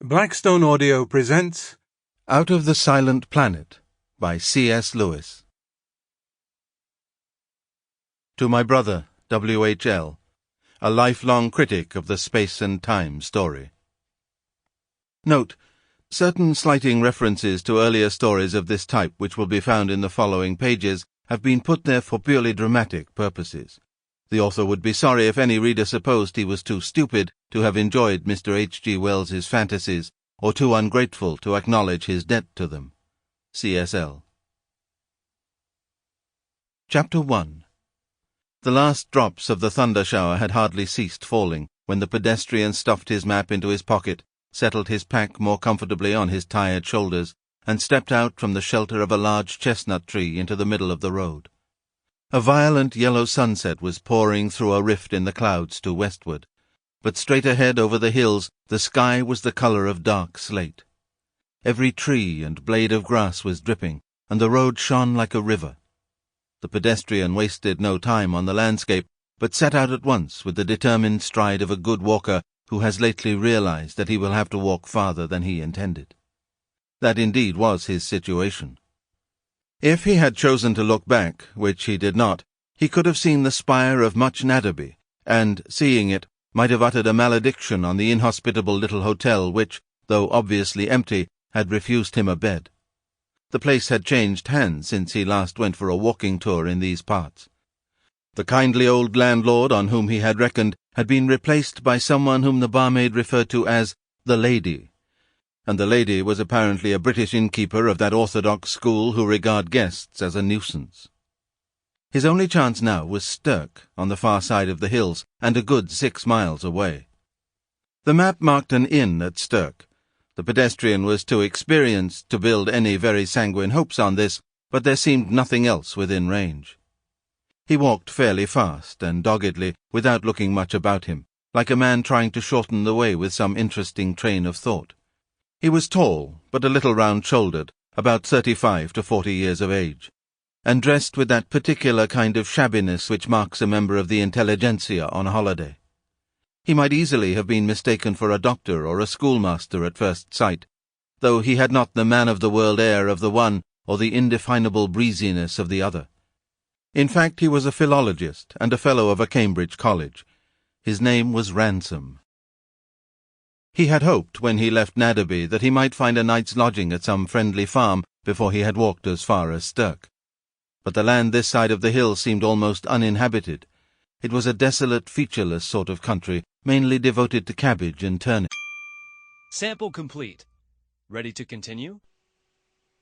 Blackstone Audio presents Out of the Silent Planet by C.S. Lewis. To my brother, W.H.L., a lifelong critic of the space and time story. Note: certain slighting references to earlier stories of this type which will be found in the following pages have been put there for purely dramatic purposes. The author would be sorry if any reader supposed he was too stupid to have enjoyed Mr. H.G. Wells's fantasies, or too ungrateful to acknowledge his debt to them. C.S.L. Chapter 1. The last drops of the thunder shower had hardly ceased falling when the pedestrian stuffed his map into his pocket, settled his pack more comfortably on his tired shoulders, and stepped out from the shelter of a large chestnut tree into the middle of the road. A violent yellow sunset was pouring through a rift in the clouds to westward, but straight ahead over the hills the sky was the colour of dark slate. Every tree and blade of grass was dripping, and the road shone like a river. The pedestrian wasted no time on the landscape, but set out at once with the determined stride of a good walker who has lately realized that he will have to walk farther than he intended. That indeed was his situation. If he had chosen to look back, which he did not, he could have seen the spire of much Narrator, and, seeing it, might have uttered a malediction on the inhospitable little hotel which, though obviously empty, had refused him a bed. The place had changed hands since he last went for a walking tour in these parts. The kindly old landlord on whom he had reckoned had been replaced by someone whom the barmaid referred to as the lady, and the lady was apparently a British innkeeper of that orthodox school who regard guests as a nuisance. His only chance now was Stirk, on the far side of the hills, and a good 6 miles away. The map marked an inn at Stirk. The pedestrian was too experienced to build any very sanguine hopes on this, but there seemed nothing else within range. He walked fairly fast and doggedly, without looking much about him, like a man trying to shorten the way with some interesting train of thought. He was tall, but a little round-shouldered, about 35 to 40 years of age, and dressed with that particular kind of shabbiness which marks a member of the intelligentsia on holiday. He might easily have been mistaken for a doctor or a schoolmaster at first sight, though he had not the man-of-the-world air of the one or the indefinable breeziness of the other. In fact, he was a philologist and a fellow of a Cambridge college. His name was Ransom. He had hoped, when he left Narrator, that he might find a night's lodging at some friendly farm before he had walked as far as Stirk. But the land this side of the hill seemed almost uninhabited. It was a desolate, featureless sort of country, mainly devoted to cabbage and turnip. Sample complete. Ready to continue?